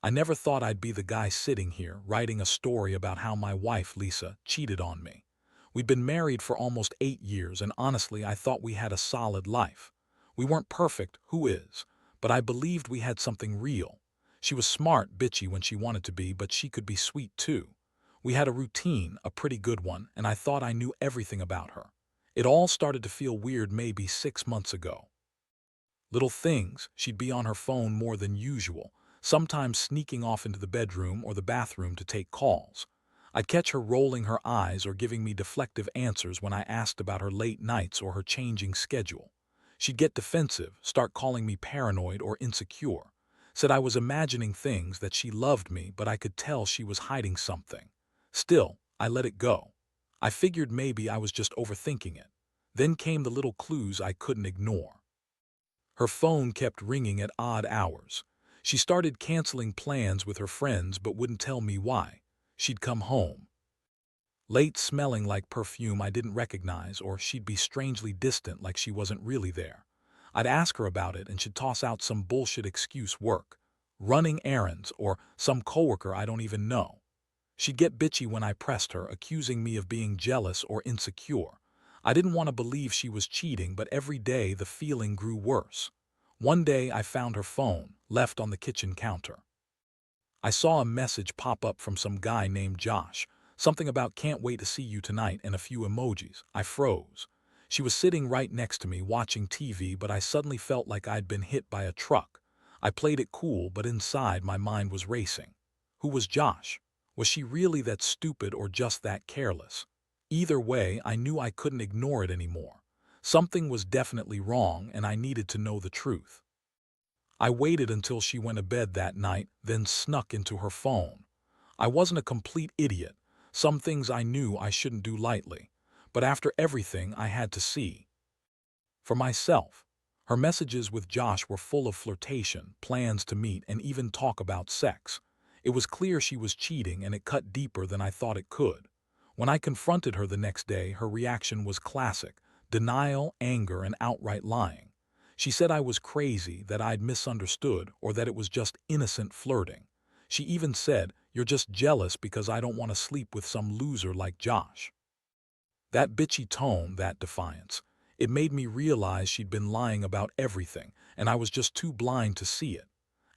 I never thought I'd be the guy sitting here writing a story about how my wife, Lisa, cheated on me. We'd been married for almost 8 years, and honestly, I thought we had a solid life. We weren't perfect, who is? But I believed we had something real. She was smart, bitchy when she wanted to be, but she could be sweet too. We had a routine, a pretty good one, and I thought I knew everything about her. It all started to feel weird maybe 6 months ago. Little things, she'd be on her phone more than usual, sometimes sneaking off into the bedroom or the bathroom to take calls. I'd catch her rolling her eyes or giving me deflective answers when I asked about her late nights or her changing schedule. She'd get defensive, start calling me paranoid or insecure. Said I was imagining things, that she loved me, but I could tell she was hiding something. Still, I let it go. I figured maybe I was just overthinking it. Then came the little clues I couldn't ignore. Her phone kept ringing at odd hours. She started canceling plans with her friends but wouldn't tell me why. She'd come home late, smelling like perfume I didn't recognize, or she'd be strangely distant, like she wasn't really there. I'd ask her about it and she'd toss out some bullshit excuse: work, running errands, or some coworker I don't even know. She'd get bitchy when I pressed her, accusing me of being jealous or insecure. I didn't want to believe she was cheating, but every day the feeling grew worse. One day I found her phone, left on the kitchen counter. I saw a message pop up from some guy named Josh, something about "can't wait to see you tonight" and a few emojis. I froze. She was sitting right next to me watching TV, but I suddenly felt like I'd been hit by a truck. I played it cool, but inside my mind was racing. Who was Josh? Was she really that stupid or just that careless? Either way, I knew I couldn't ignore it anymore. Something was definitely wrong, and I needed to know the truth. I waited until she went to bed that night, then snuck into her phone. I wasn't a complete idiot. Some things I knew I shouldn't do lightly. But after everything, I had to see for myself. Her messages with Josh were full of flirtation, plans to meet, and even talk about sex. It was clear she was cheating, and it cut deeper than I thought it could. When I confronted her the next day, her reaction was classic: denial, anger, and outright lying. She said I was crazy, that I'd misunderstood, or that it was just innocent flirting. She even said, "You're just jealous because I don't want to sleep with some loser like Josh." That bitchy tone, that defiance, it made me realize she'd been lying about everything, and I was just too blind to see it.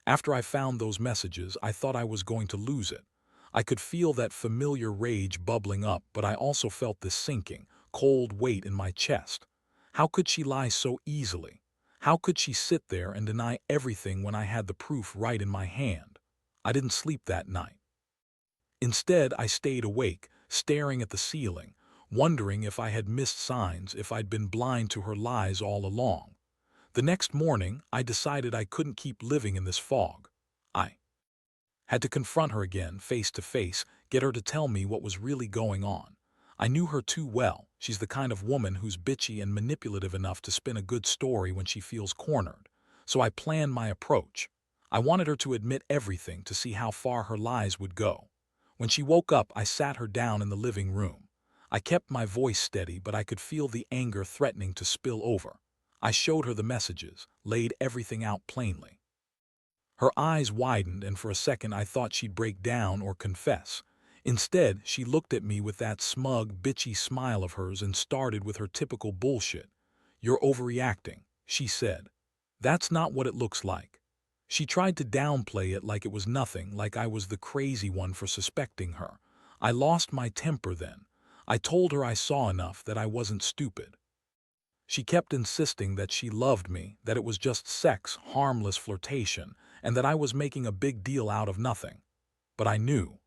After I found those messages, I thought I was going to lose it. I could feel that familiar rage bubbling up, but I also felt this sinking, cold weight in my chest. How could she lie so easily? How could she sit there and deny everything when I had the proof right in my hand? I didn't sleep that night. Instead, I stayed awake, staring at the ceiling, wondering if I had missed signs, if I'd been blind to her lies all along. The next morning, I decided I couldn't keep living in this fog. I had to confront her again, face to face, get her to tell me what was really going on. I knew her too well. She's the kind of woman who's bitchy and manipulative enough to spin a good story when she feels cornered. So I planned my approach. I wanted her to admit everything, to see how far her lies would go. When she woke up, I sat her down in the living room. I kept my voice steady, but I could feel the anger threatening to spill over. I showed her the messages, laid everything out plainly. Her eyes widened, and for a second I thought she'd break down or confess. Instead, she looked at me with that smug, bitchy smile of hers and started with her typical bullshit. "You're overreacting," she said. "That's not what it looks like." She tried to downplay it like it was nothing, like I was the crazy one for suspecting her. I lost my temper then. I told her I saw enough, that I wasn't stupid. She kept insisting that she loved me, that it was just sex, harmless flirtation, and that I was making a big deal out of nothing. But I knew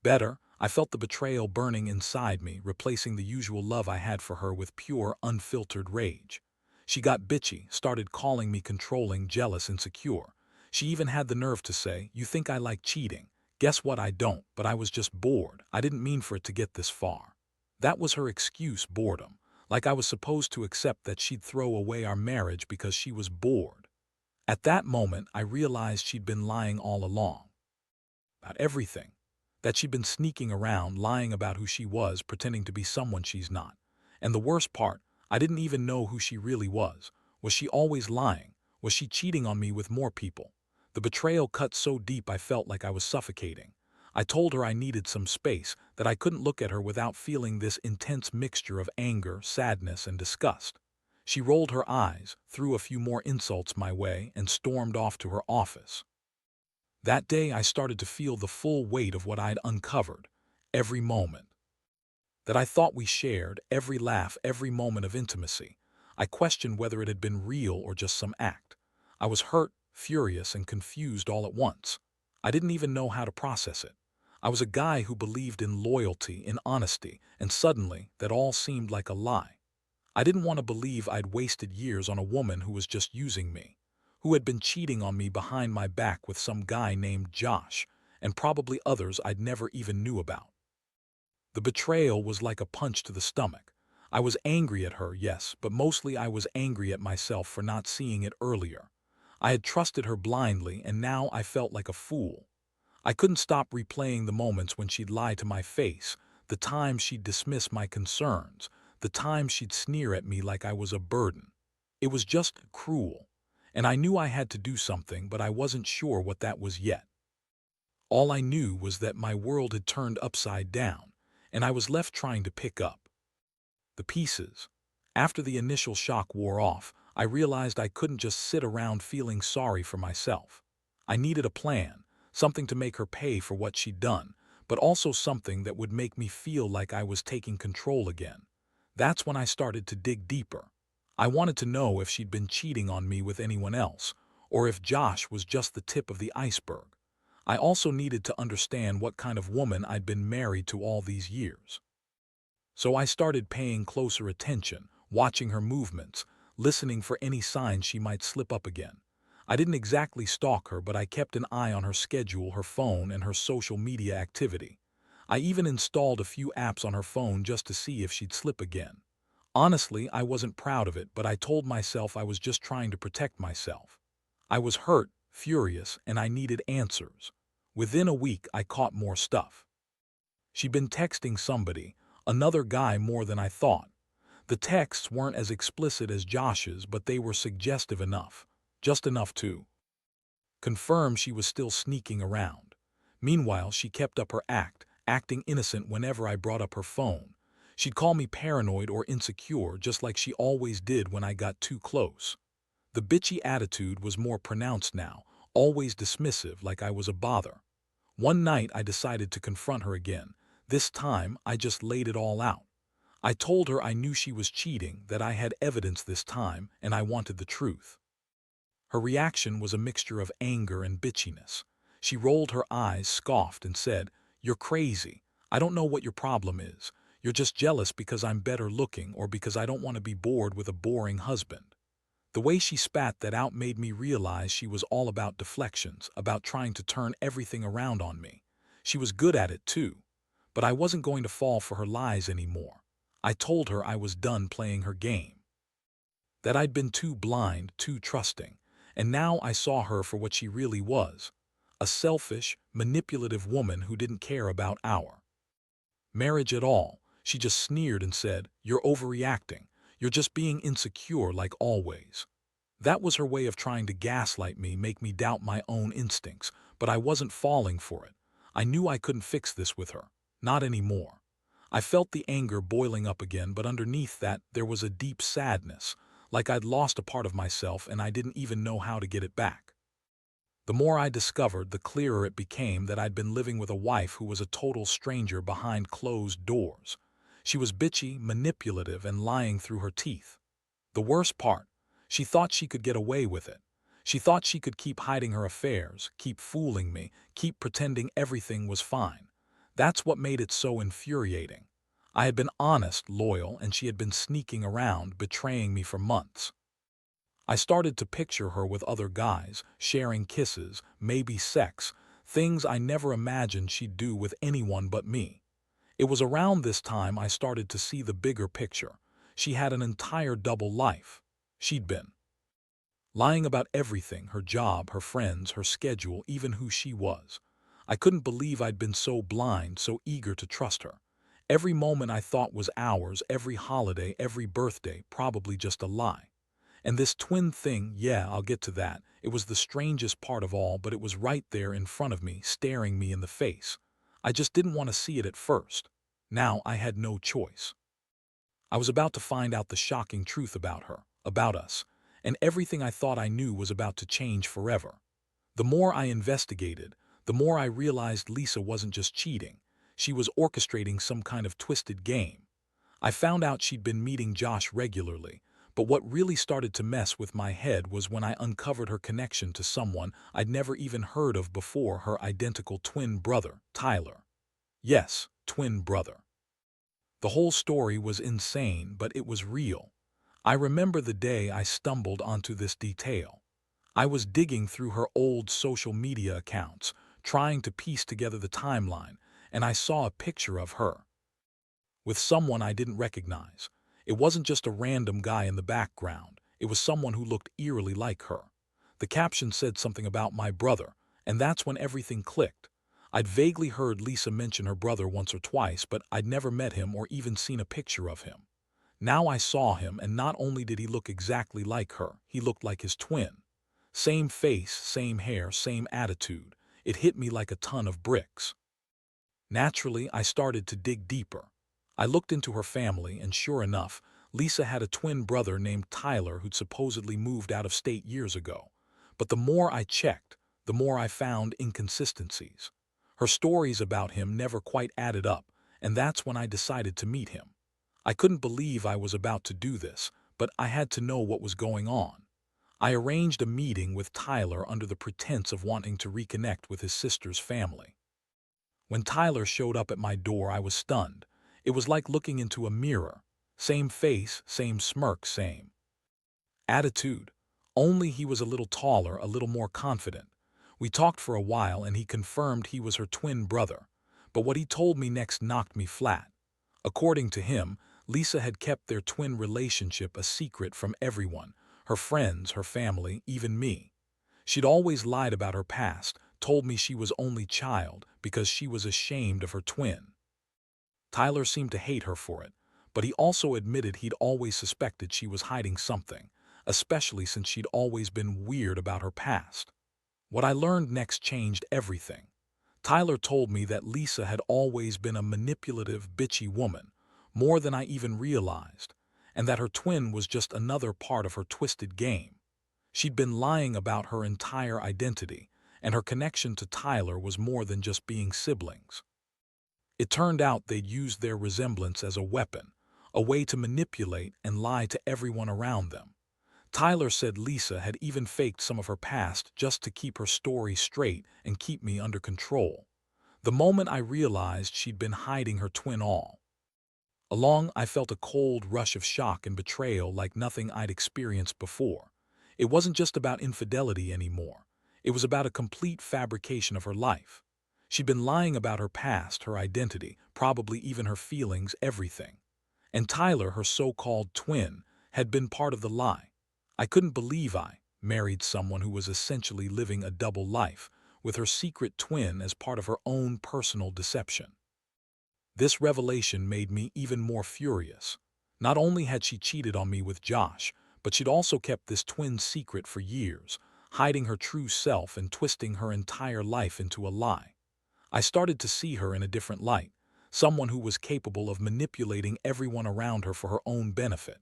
better. I felt the betrayal burning inside me, replacing the usual love I had for her with pure, unfiltered rage. She got bitchy, started calling me controlling, jealous, insecure. She even had the nerve to say, "You think I like cheating? Guess what, I don't, but I was just bored. I didn't mean for it to get this far." That was her excuse: boredom. Like I was supposed to accept that she'd throw away our marriage because she was bored. At that moment, I realized she'd been lying all along. About everything. That she'd been sneaking around, lying about who she was, pretending to be someone she's not. And the worst part, I didn't even know who she really was. Was she always lying? Was she cheating on me with more people? The betrayal cut so deep I felt like I was suffocating. I told her I needed some space, that I couldn't look at her without feeling this intense mixture of anger, sadness, and disgust. She rolled her eyes, threw a few more insults my way, and stormed off to her office. That day I started to feel the full weight of what I'd uncovered. Every moment that I thought we shared, every laugh, every moment of intimacy. I questioned whether it had been real or just some act. I was hurt, furious, and confused all at once. I didn't even know how to process it. I was a guy who believed in loyalty, in honesty, and suddenly that all seemed like a lie. I didn't want to believe I'd wasted years on a woman who was just using me, who had been cheating on me behind my back with some guy named Josh, and probably others I'd never even knew about. The betrayal was like a punch to the stomach. I was angry at her, yes, but mostly I was angry at myself for not seeing it earlier. I had trusted her blindly, and now I felt like a fool. I couldn't stop replaying the moments when she'd lie to my face, the times she'd dismiss my concerns, the times she'd sneer at me like I was a burden. It was just cruel. And I knew I had to do something, but I wasn't sure what that was yet. All I knew was that my world had turned upside down, and I was left trying to pick up the pieces. After the initial shock wore off, I realized I couldn't just sit around feeling sorry for myself. I needed a plan, something to make her pay for what she'd done, but also something that would make me feel like I was taking control again. That's when I started to dig deeper. I wanted to know if she'd been cheating on me with anyone else, or if Josh was just the tip of the iceberg. I also needed to understand what kind of woman I'd been married to all these years. So I started paying closer attention, watching her movements, listening for any signs she might slip up again. I didn't exactly stalk her, but I kept an eye on her schedule, her phone, and her social media activity. I even installed a few apps on her phone just to see if she'd slip again. Honestly, I wasn't proud of it, but I told myself I was just trying to protect myself. I was hurt, furious, and I needed answers. Within a week, I caught more stuff. She'd been texting somebody, another guy, more than I thought. The texts weren't as explicit as Josh's, but they were suggestive enough. Just enough to confirm she was still sneaking around. Meanwhile, she kept up her act, acting innocent whenever I brought up her phone. She'd call me paranoid or insecure, just like she always did when I got too close. The bitchy attitude was more pronounced now, always dismissive, like I was a bother. One night I decided to confront her again. This time I just laid it all out. I told her I knew she was cheating, that I had evidence this time, and I wanted the truth. Her reaction was a mixture of anger and bitchiness. She rolled her eyes, scoffed, and said, "You're crazy. I don't know what your problem is. You're just jealous because I'm better looking or because I don't want to be bored with a boring husband." The way she spat that out made me realize she was all about deflections, about trying to turn everything around on me. She was good at it too. But I wasn't going to fall for her lies anymore. I told her I was done playing her game, that I'd been too blind, too trusting, and now I saw her for what she really was, a selfish, manipulative woman who didn't care about our marriage at all. She just sneered and said, "You're overreacting. You're just being insecure like always." That was her way of trying to gaslight me, make me doubt my own instincts, but I wasn't falling for it. I knew I couldn't fix this with her. Not anymore. I felt the anger boiling up again, but underneath that there was a deep sadness, like I'd lost a part of myself and I didn't even know how to get it back. The more I discovered, the clearer it became that I'd been living with a wife who was a total stranger behind closed doors. She was bitchy, manipulative, and lying through her teeth. The worst part, she thought she could get away with it. She thought she could keep hiding her affairs, keep fooling me, keep pretending everything was fine. That's what made it so infuriating. I had been honest, loyal, and she had been sneaking around, betraying me for months. I started to picture her with other guys, sharing kisses, maybe sex, things I never imagined she'd do with anyone but me. It was around this time I started to see the bigger picture. She had an entire double life. She'd been lying about everything, her job, her friends, her schedule, even who she was. I couldn't believe I'd been so blind, so eager to trust her. Every moment I thought was ours, every holiday, every birthday, probably just a lie. And this twin thing, yeah, I'll get to that. It was the strangest part of all, but it was right there in front of me, staring me in the face. I just didn't want to see it at first. Now I had no choice. I was about to find out the shocking truth about her, about us, and everything I thought I knew was about to change forever. The more I investigated, the more I realized Lisa wasn't just cheating. She was orchestrating some kind of twisted game. I found out she'd been meeting Josh regularly, but what really started to mess with my head was when I uncovered her connection to someone I'd never even heard of before, her identical twin brother, Tyler. Yes, twin brother. The whole story was insane, but it was real. I remember the day I stumbled onto this detail. I was digging through her old social media accounts, trying to piece together the timeline, and I saw a picture of her with someone I didn't recognize. It wasn't just a random guy in the background. It was someone who looked eerily like her. The caption said something about my brother, and that's when everything clicked. I'd vaguely heard Lisa mention her brother once or twice, but I'd never met him or even seen a picture of him. Now I saw him, and not only did he look exactly like her, he looked like his twin. Same face, same hair, same attitude. It hit me like a ton of bricks. Naturally, I started to dig deeper. I looked into her family, and sure enough, Lisa had a twin brother named Tyler who'd supposedly moved out of state years ago. But the more I checked, the more I found inconsistencies. Her stories about him never quite added up, and that's when I decided to meet him. I couldn't believe I was about to do this, but I had to know what was going on. I arranged a meeting with Tyler under the pretense of wanting to reconnect with his sister's family. When Tyler showed up at my door, I was stunned. It was like looking into a mirror. Same face, same smirk, same attitude. Only he was a little taller, a little more confident. We talked for a while, and he confirmed he was her twin brother. But what he told me next knocked me flat. According to him, Lisa had kept their twin relationship a secret from everyone, her friends, her family, even me. She'd always lied about her past, told me she was only child because she was ashamed of her twin. Tyler seemed to hate her for it, but he also admitted he'd always suspected she was hiding something, especially since she'd always been weird about her past. What I learned next changed everything. Tyler told me that Lisa had always been a manipulative, bitchy woman, more than I even realized, and that her twin was just another part of her twisted game. She'd been lying about her entire identity, and her connection to Tyler was more than just being siblings. It turned out they'd used their resemblance as a weapon, a way to manipulate and lie to everyone around them. Tyler said Lisa had even faked some of her past just to keep her story straight and keep me under control. The moment I realized she'd been hiding her twin all along, I felt a cold rush of shock and betrayal like nothing I'd experienced before. It wasn't just about infidelity anymore. It was about a complete fabrication of her life. She'd been lying about her past, her identity, probably even her feelings, everything. And Tyler, her so-called twin, had been part of the lie. I couldn't believe I married someone who was essentially living a double life, with her secret twin as part of her own personal deception. This revelation made me even more furious. Not only had she cheated on me with Josh, but she'd also kept this twin secret for years, hiding her true self and twisting her entire life into a lie. I started to see her in a different light, someone who was capable of manipulating everyone around her for her own benefit.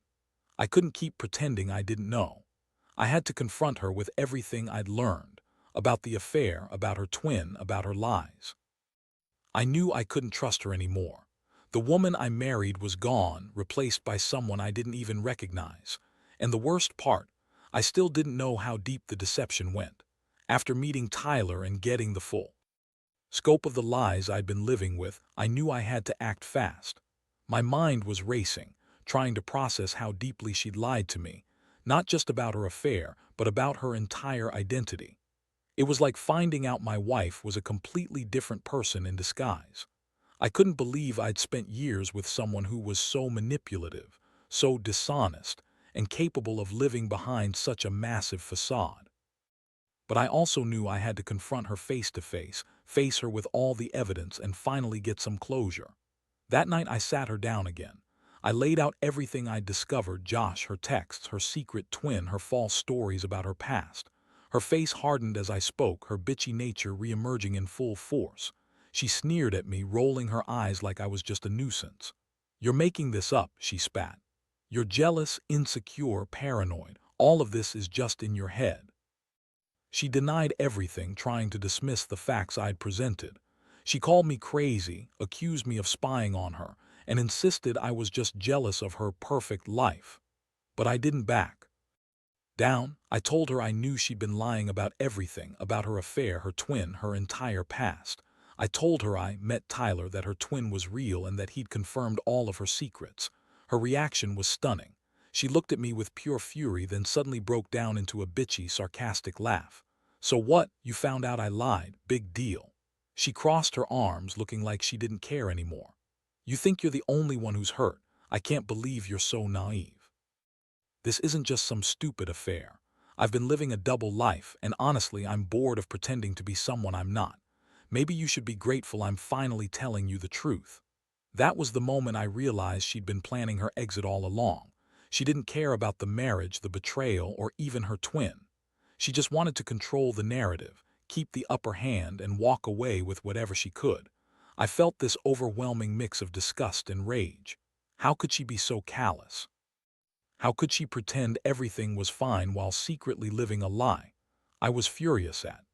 I couldn't keep pretending I didn't know. I had to confront her with everything I'd learned about the affair, about her twin, about her lies. I knew I couldn't trust her anymore. The woman I married was gone, replaced by someone I didn't even recognize. And the worst part, I still didn't know how deep the deception went. After meeting Tyler and getting the full scope of the lies I'd been living with, I knew I had to act fast. My mind was racing, trying to process how deeply she'd lied to me, not just about her affair, but about her entire identity. It was like finding out my wife was a completely different person in disguise. I couldn't believe I'd spent years with someone who was so manipulative, so dishonest, and capable of living behind such a massive facade. But I also knew I had to confront her face to face her with all the evidence, and finally get some closure. That night I sat her down again. I laid out everything I'd discovered: Josh, her texts, her secret twin, her false stories about her past. Her face hardened as I spoke, her bitchy nature re-emerging in full force. She sneered at me, rolling her eyes like I was just a nuisance. "You're making this up," she spat. "You're jealous, insecure, paranoid. All of this is just in your head." She denied everything, trying to dismiss the facts I'd presented. She called me crazy, accused me of spying on her, and insisted I was just jealous of her perfect life. But I didn't back down. I told her I knew she'd been lying about everything, about her affair, her twin, her entire past. I told her I met Tyler, that her twin was real, and that he'd confirmed all of her secrets. Her reaction was stunning. She looked at me with pure fury, then suddenly broke down into a bitchy, sarcastic laugh. "So what? You found out I lied? Big deal." She crossed her arms, looking like she didn't care anymore. "You think you're the only one who's hurt? I can't believe you're so naive. This isn't just some stupid affair. I've been living a double life, and honestly, I'm bored of pretending to be someone I'm not. Maybe you should be grateful I'm finally telling you the truth." That was the moment I realized she'd been planning her exit all along. She didn't care about the marriage, the betrayal, or even her twin. She just wanted to control the narrative, keep the upper hand, and walk away with whatever she could. I felt this overwhelming mix of disgust and rage. How could she be so callous? How could she pretend everything was fine while secretly living a lie? I was furious at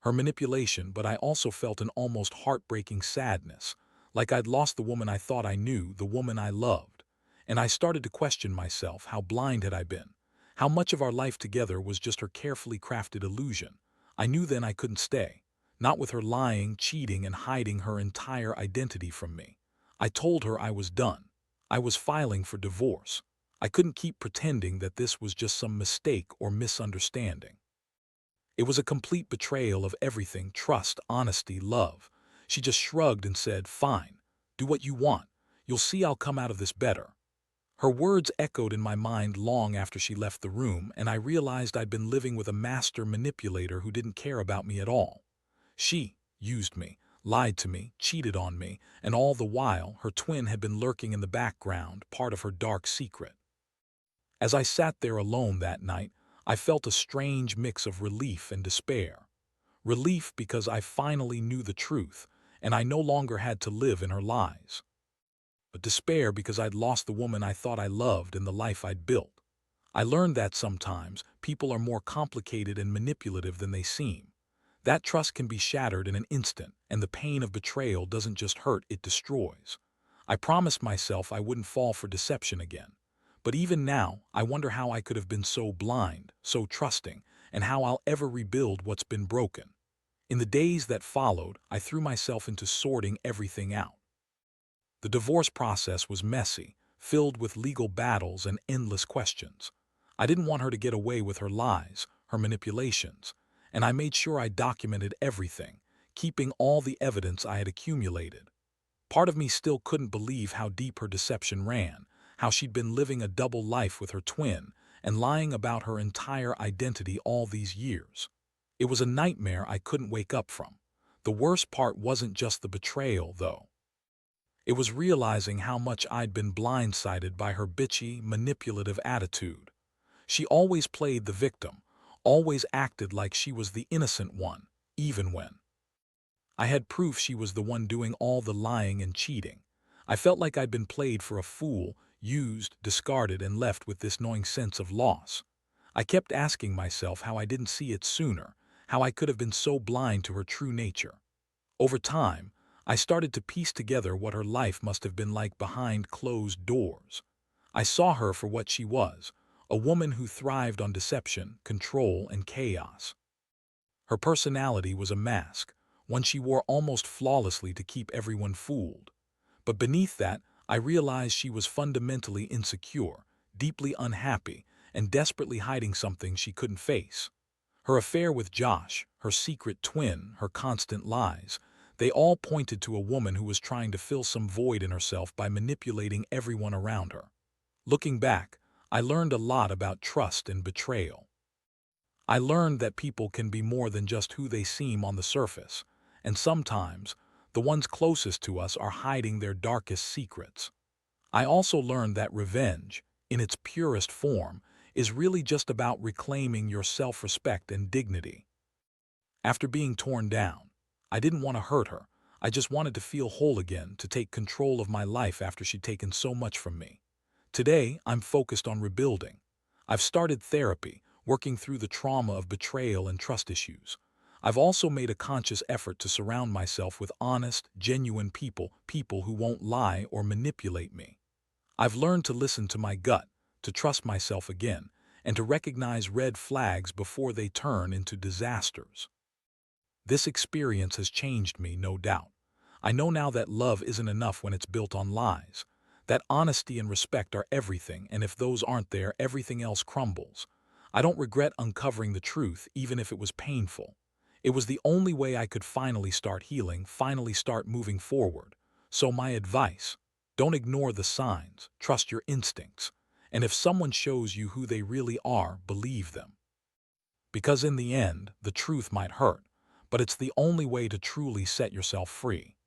her manipulation, but I also felt an almost heartbreaking sadness, like I'd lost the woman I thought I knew, the woman I loved. And I started to question myself: how blind had I been? How much of our life together was just her carefully crafted illusion? I knew then I couldn't stay, not with her lying, cheating, and hiding her entire identity from me. I told her I was done. I was filing for divorce. I couldn't keep pretending that this was just some mistake or misunderstanding. It was a complete betrayal of everything: trust, honesty, love. She just shrugged and said, "Fine, do what you want. You'll see I'll come out of this better." Her words echoed in my mind long after she left the room, and I realized I'd been living with a master manipulator who didn't care about me at all. She used me, lied to me, cheated on me, and all the while, her twin had been lurking in the background, part of her dark secret. As I sat there alone that night, I felt a strange mix of relief and despair. Relief because I finally knew the truth, and I no longer had to live in her lies. But despair because I'd lost the woman I thought I loved and the life I'd built. I learned that sometimes people are more complicated and manipulative than they seem. That trust can be shattered in an instant, and the pain of betrayal doesn't just hurt, it destroys. I promised myself I wouldn't fall for deception again. But even now, I wonder how I could have been so blind, so trusting, and how I'll ever rebuild what's been broken. In the days that followed, I threw myself into sorting everything out. The divorce process was messy, filled with legal battles and endless questions. I didn't want her to get away with her lies, her manipulations, and I made sure I documented everything, keeping all the evidence I had accumulated. Part of me still couldn't believe how deep her deception ran, how she'd been living a double life with her twin and lying about her entire identity all these years. It was a nightmare I couldn't wake up from. The worst part wasn't just the betrayal, though. It was realizing how much I'd been blindsided by her bitchy, manipulative attitude. She always played the victim, always acted like she was the innocent one, even when I had proof she was the one doing all the lying and cheating. I felt like I'd been played for a fool, used, discarded, and left with this gnawing sense of loss. I kept asking myself how I didn't see it sooner, how I could have been so blind to her true nature. Over time, I started to piece together what her life must have been like behind closed doors. I saw her for what she was, a woman who thrived on deception, control, and chaos. Her personality was a mask, one she wore almost flawlessly to keep everyone fooled. But beneath that, I realized she was fundamentally insecure, deeply unhappy, and desperately hiding something she couldn't face. Her affair with Josh, her secret twin, her constant lies, they all pointed to a woman who was trying to fill some void in herself by manipulating everyone around her. Looking back, I learned a lot about trust and betrayal. I learned that people can be more than just who they seem on the surface, and sometimes the ones closest to us are hiding their darkest secrets. I also learned that revenge, in its purest form, is really just about reclaiming your self-respect and dignity. After being torn down, I didn't want to hurt her. I just wanted to feel whole again, to take control of my life after she'd taken so much from me. Today, I'm focused on rebuilding. I've started therapy, working through the trauma of betrayal and trust issues. I've also made a conscious effort to surround myself with honest, genuine people who won't lie or manipulate me. I've learned to listen to my gut, to trust myself again, and to recognize red flags before they turn into disasters. This experience has changed me, no doubt. I know now that love isn't enough when it's built on lies, that honesty and respect are everything, and if those aren't there, everything else crumbles. I don't regret uncovering the truth, even if it was painful. It was the only way I could finally start healing, finally start moving forward. So my advice: don't ignore the signs, trust your instincts. And if someone shows you who they really are, believe them. Because in the end, the truth might hurt, but it's the only way to truly set yourself free.